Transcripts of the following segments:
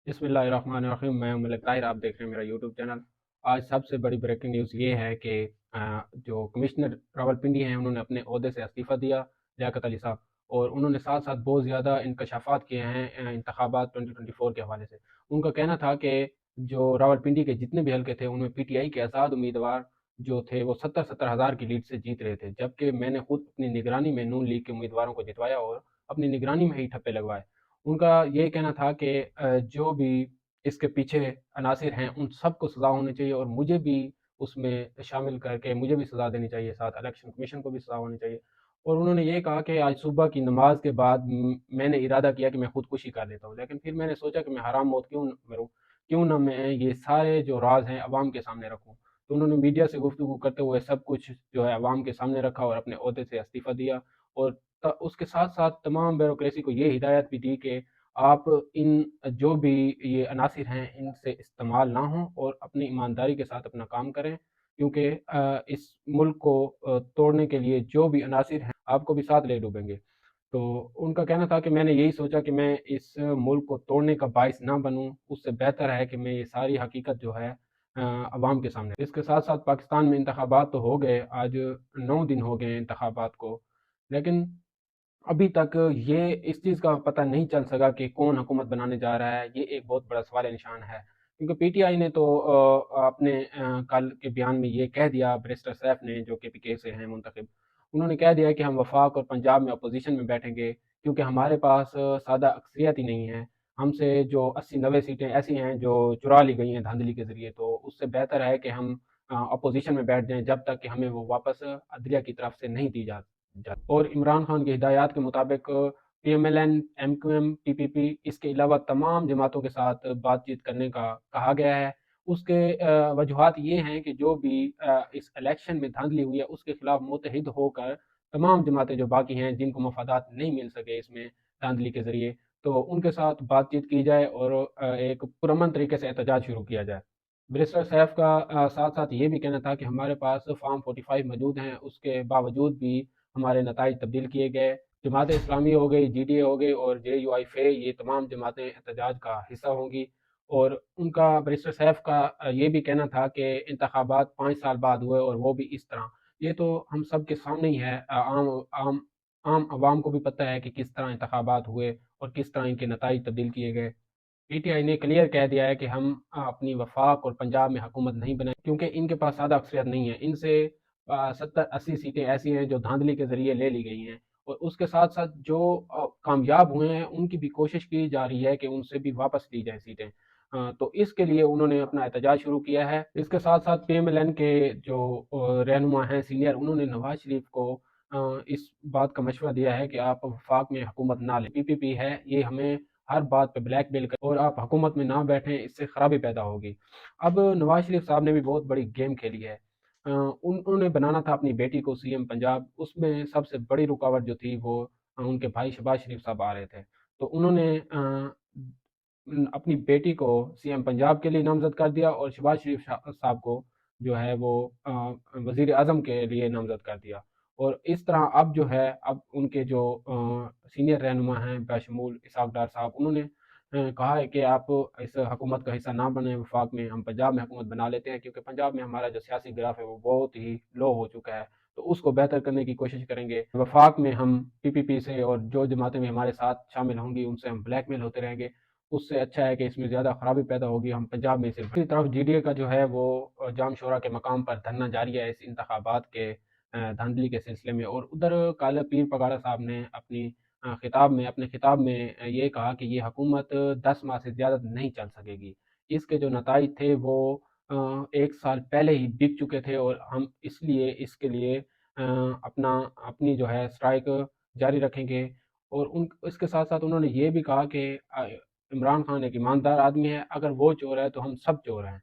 बिस्मिल्लाहिर्रहमानिर्रहीम। मैं मलिक ताहिर, आप देख रहे हैं मेरा यूट्यूब चैनल। आज सबसे बड़ी ब्रेकिंग न्यूज़ ये है कि जो कमिश्नर रावलपिंडी हैं उन्होंने अपने ओहदे से इस्तीफ़ा दिया, लियाकत अली साहब। और उन्होंने साथ साथ बहुत ज़्यादा इंकशाफात किए हैं इंतखाबात 2024 के हवाले से। उनका कहना था कि जो रावलपिंडी के जितने भी हल्के थे उनमें पीटीआई के आज़ाद उम्मीदवार जो थे वो 70-70 हज़ार की लीड से जीत रहे थे, जबकि मैंने खुद अपनी निगरानी में नून लीग के उम्मीदवारों को जितवाया और अपनी निगरानी में ही ठप्पे लगवाए। उनका ये कहना था कि जो भी इसके पीछे अनासिर हैं उन सबको सज़ा होनी चाहिए और मुझे भी उसमें शामिल करके मुझे भी सज़ा देनी चाहिए, साथ इलेक्शन कमीशन को भी सज़ा होनी चाहिए। और उन्होंने ये कहा कि आज सुबह की नमाज के बाद मैंने इरादा किया कि मैं खुदकुशी कर लेता हूँ, लेकिन फिर मैंने सोचा कि मैं हराम मौत क्यों मरूँ, क्यों ना मैं ये सारे जो राज हैं अवाम के सामने रखूँ। तो उन्होंने मीडिया से गुफ्तगू करते हुए सब कुछ जो है अवाम के सामने रखा और अपने ओहदे से इस्तीफ़ा दिया। और उसके साथ साथ तमाम ब्यूरोक्रेसी को ये हिदायत भी दी कि आप इन जो भी ये अनासिर हैं इनसे इस्तेमाल ना हों और अपनी ईमानदारी के साथ अपना काम करें, क्योंकि इस मुल्क को तोड़ने के लिए जो भी अनासिर हैं आपको भी साथ ले डूबेंगे। तो उनका कहना था कि मैंने यही सोचा कि मैं इस मुल्क को तोड़ने का बाइस ना बनूं, उससे बेहतर है कि मैं ये सारी हकीकत जो है अवाम के सामने। इसके साथ साथ पाकिस्तान में इंतखाबात तो हो गए, आज 9 दिन हो गए इंतखाबात को, लेकिन अभी तक ये इस चीज़ का पता नहीं चल सका कि कौन हुकूमत बनाने जा रहा है। ये एक बहुत बड़ा सवाल निशान है, क्योंकि पीटीआई ने तो अपने कल के बयान में ये कह दिया, बैरिस्टर सैफ ने जो केपीके से हैं मुंतखब, उन्होंने कह दिया कि हम वफाक और पंजाब में अपोजिशन में बैठेंगे, क्योंकि हमारे पास सादा अक्सरियत ही नहीं है। हमसे जो 80-90 सीटें ऐसी हैं जो चुरा ली गई हैं धांधली के ज़रिए, तो उससे बेहतर है कि हम अपोजिशन में बैठ जाएँ जब तक कि हमें वो वापस अदलिया की तरफ से नहीं दी जाती। और इमरान खान की हिदायत के मुताबिक पीएमएलएन, एमक्यूएम, पीपीपी इसके अलावा तमाम जमातों के साथ बातचीत करने का कहा गया है। उसके वजूहात ये हैं कि जो भी इस इलेक्शन में धांधली हुई है उसके खिलाफ मुतहिद होकर तमाम जमातें जो बाकी हैं जिनको मफादात नहीं मिल सके इसमें धांधली के ज़रिए, तो उनके साथ बातचीत की जाए और एक पुरअमन तरीके से एहतजाज शुरू किया जाए। बैरिस्टर सैफ का साथ साथ ये भी कहना था कि हमारे पास फार्म 45 मौजूद हैं, उसके बावजूद भी हमारे नताइज तब्दील किए गए। जमात इस्लामी हो गई, जीडीए हो गई और जेयूआई फे, ये तमाम जमातें एहतजाज का हिस्सा होंगी। और उनका बैरिस्टर सैफ का ये भी कहना था कि इंतखाबात 5 साल बाद हुए और वो भी इस तरह। ये तो हम सब के सामने ही है, आम आम आम आवाम को भी पता है कि किस तरह इंतखाबात हुए और किस तरह इनके नताइज तब्दील किए गए। पीटीआई ने क्लियर कह दिया है कि हम अपनी वफाक और पंजाब में हुकूमत नहीं बनाए, क्योंकि इनके पास सादा अक्सरियत नहीं है। इनसे 70-80 सीटें ऐसी हैं जो धांधली के जरिए ले ली गई हैं, और उसके साथ साथ जो कामयाब हुए हैं उनकी भी कोशिश की जा रही है कि उनसे भी वापस ली जाए सीटें। तो इसके लिए उन्होंने अपना एहतजाज शुरू किया है। इसके साथ साथ पीएमएलएन के जो रहनुमा हैं सीनियर, उन्होंने नवाज शरीफ को इस बात का मशवरा दिया है कि आप वफाक में हुकूमत ना लें। पीपीपी है ये हमें हर बात पे ब्लैकमेल कर और आप हुकूमत में ना बैठें, इससे खराबी पैदा होगी। अब नवाज शरीफ साहब ने भी बहुत बड़ी गेम खेली है। उन्होंने बनाना था अपनी बेटी को सीएम पंजाब, उसमें सबसे बड़ी रुकावट जो थी वो उनके भाई शहबाज शरीफ साहब आ रहे थे। तो उन्होंने अपनी बेटी को सीएम पंजाब के लिए नामजद कर दिया और शहबाज शरीफ साहब को जो है वो वजीर आजम के लिए नामजद कर दिया। और इस तरह अब जो है, अब उनके जो सीनियर रहनुमा हैं बशमूल इसहाक डार साहब, उन्होंने कहा है कि आप इस हुकूमत का हिस्सा ना बने वफाक में, हम पंजाब में हुकूमत बना लेते हैं, क्योंकि पंजाब में हमारा जो सियासी ग्राफ है वो बहुत ही लो हो चुका है, तो उसको बेहतर करने की कोशिश करेंगे। वफाक में हम पीपीपी से और जो जमातें भी हमारे साथ शामिल होंगी उनसे हम ब्लैकमेल होते रहेंगे। उससे अच्छा है कि इसमें ज़्यादा खराबी पैदा होगी, हम पंजाब में सिर्फ। दूसरी तरफ जीडीए का जो है वो जाम शोरा के मकाम पर धरना जारी है इस इंतखाबात के धांधली के सिलसिले में। और उधर काला पीर पगाड़ा साहब ने अपने खिताब में ये कहा कि ये हुकूमत 10 माह से ज़्यादा नहीं चल सकेगी। इसके जो नताइज थे वो 1 साल पहले ही बिक चुके थे, और हम इसलिए इसके लिए अपनी जो है स्ट्राइक जारी रखेंगे। और उन इसके साथ साथ उन्होंने ये भी कहा कि इमरान खान एक ईमानदार आदमी है, अगर वो चोर है तो हम सब चोर हैं।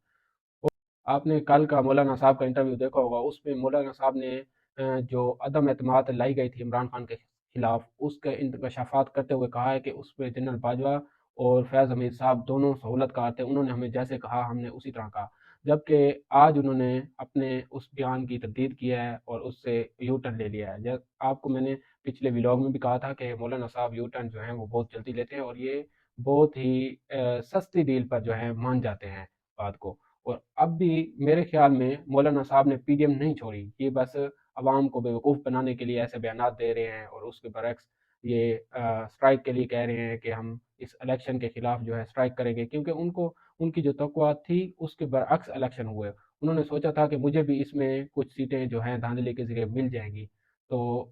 आपने कल का मौलाना साहब का इंटरव्यू देखा होगा, उसमें मौलाना साहब ने जो अदम एतमाद लाई गई थी इमरान खान के खिलाफ, उसके इंकशाफात करते हुए कहा है कि उसमें जनरल बाजवा और फैज़ हमीद साहब दोनों सहूलतकार थे, उन्होंने हमें जैसे कहा हमने उसी तरह कहा। जबकि आज उन्होंने अपने उस बयान की तब्दील किया है और उससे यू टर्न ले लिया है। आपको मैंने पिछले व्लॉग में भी कहा था कि मौलाना साहब यू टर्न जो हैं वो बहुत जल्दी लेते हैं, और ये بہت ہی سستی ڈیل پر جو ہے مان جاتے ہیں بات کو۔ اور اب بھی میرے خیال میں مولانا صاحب نے پی ڈی ایم نہیں چھوڑی، یہ بس عوام کو بیوقوف بنانے کے لیے ایسے بیانات دے رہے ہیں، اور اس کے برعکس یہ اسٹرائک کے لیے کہہ رہے ہیں کہ ہم اس الیکشن کے خلاف جو ہے اسٹرائک کریں گے، کیونکہ ان کی جو توقعات تھی اس کے برعکس الیکشن ہوئے۔ انہوں نے سوچا تھا کہ مجھے بھی اس میں کچھ سیٹیں جو ہیں دھاندلی کے ذریعے مل جائیں گی، تو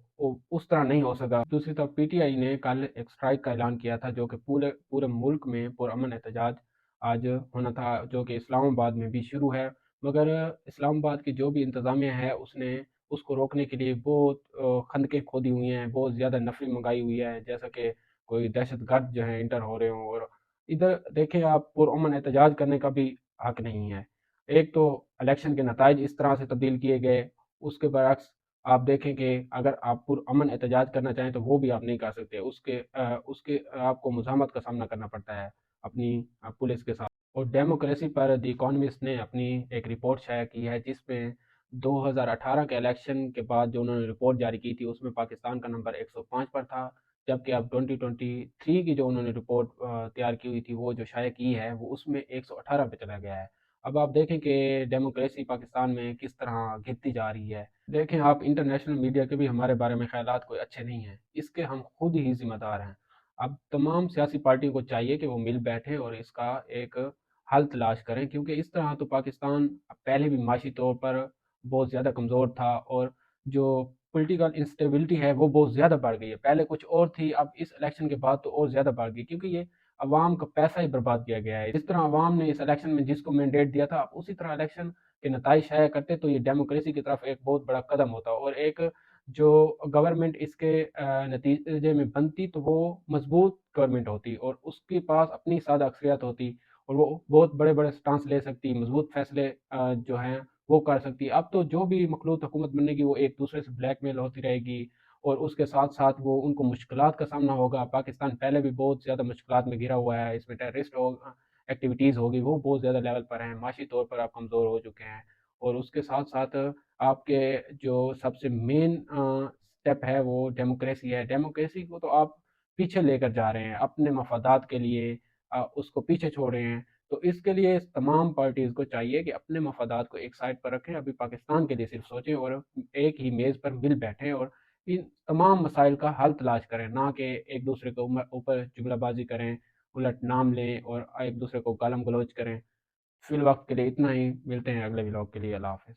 اس طرح نہیں ہو سکا۔ دوسری طرف پی ٹی آئی نے کل ایک اسٹرائک کا اعلان کیا تھا، جو کہ پورے ملک میں پرامن احتجاج آج ہونا تھا، جو کہ اسلام آباد میں بھی شروع ہے، مگر اسلام آباد کی جو بھی انتظامیہ ہے اس نے اس کو روکنے کے لیے بہت خندقیں کھودی ہوئی ہیں، بہت زیادہ نفری منگائی ہوئی ہے، جیسا کہ کوئی دہشت گرد جو ہیں انٹر ہو رہے ہوں۔ اور ادھر دیکھیں آپ، پرامن احتجاج کرنے کا بھی حق نہیں ہے۔ ایک تو الیکشن کے نتائج اس طرح سے تبدیل کیے گئے، اس کے برعکس آپ دیکھیں کہ اگر آپ پرامن احتجاج کرنا چاہیں تو وہ بھی آپ نہیں کر سکتے، اس کے آپ کو مزاحمت کا سامنا کرنا پڑتا ہے اپنی پولیس کے ساتھ۔ اور ڈیموکریسی پر دی اکانومسٹ نے اپنی ایک رپورٹ شائع کی ہے، جس میں 2018 کے الیکشن کے بعد جو انہوں نے رپورٹ جاری کی تھی اس میں پاکستان کا نمبر 105 پر تھا، جبکہ اب 2023 کی جو انہوں نے رپورٹ تیار کی ہوئی تھی، وہ جو شائع کی ہے، وہ اس میں 118 پہ چلا گیا ہے۔ اب آپ دیکھیں کہ ڈیموکریسی پاکستان میں کس طرح گرتی جا رہی ہے۔ دیکھیں آپ، انٹرنیشنل میڈیا کے بھی ہمارے بارے میں خیالات کوئی اچھے نہیں ہیں، اس کے ہم خود ہی ذمہ دار ہیں۔ اب تمام سیاسی پارٹیوں کو چاہیے کہ وہ مل بیٹھیں اور اس کا ایک حل تلاش کریں، کیونکہ اس طرح تو پاکستان پہلے بھی معاشی طور پر بہت زیادہ کمزور تھا، اور جو پولیٹیکل انسٹیبلٹی ہے وہ بہت زیادہ بڑھ گئی ہے۔ پہلے کچھ اور تھی، اب اس الیکشن کے بعد تو اور زیادہ بڑھ گئی، کیونکہ یہ عوام کا پیسہ ہی برباد کیا گیا ہے۔ جس طرح عوام نے اس الیکشن میں جس کو مینڈیٹ دیا تھا، اسی طرح الیکشن کے نتائج شائع کرتے تو یہ ڈیموکریسی کی طرف ایک بہت بڑا قدم ہوتا، اور ایک جو گورنمنٹ اس کے نتیجے میں بنتی تو وہ مضبوط گورنمنٹ ہوتی، اور اس کے پاس اپنی سادہ اکثریت ہوتی، اور وہ بہت بڑے بڑے سٹانس لے سکتی، مضبوط فیصلے جو ہیں وہ کر سکتی۔ اب تو جو بھی مخلوط حکومت بننے کی، وہ ایک دوسرے سے بلیک میل ہوتی رہے گی، اور اس کے ساتھ ساتھ وہ ان کو مشکلات کا سامنا ہوگا۔ پاکستان پہلے بھی بہت زیادہ مشکلات میں گھرا ہوا ہے، اس میں ٹیررسٹ ایکٹیویٹیز ہوگی، وہ بہت زیادہ لیول پر ہیں، معاشی طور پر آپ کمزور ہو چکے ہیں، اور اس کے ساتھ ساتھ آپ کے جو سب سے مین سٹیپ ہے وہ ڈیموکریسی ہے۔ ڈیموکریسی کو تو آپ پیچھے لے کر جا رہے ہیں اپنے مفادات کے لیے، اس کو پیچھے چھوڑ رہے ہیں۔ تو اس کے لیے تمام پارٹیز کو چاہیے کہ اپنے مفادات کو ایک سائڈ پر رکھیں، ابھی پاکستان کے لیے صرف سوچیں، اور ایک ہی میز پر مل بیٹھیں اور ان تمام مسائل کا حل تلاش کریں، نہ کہ ایک دوسرے کے اوپر جملہ بازی کریں، الٹ نام لیں اور ایک دوسرے کو گالم گلوچ کریں۔ فی الوقت کے لیے اتنا ہی، ملتے ہیں اگلے ولاگ کے لیے۔ اللہ حافظ۔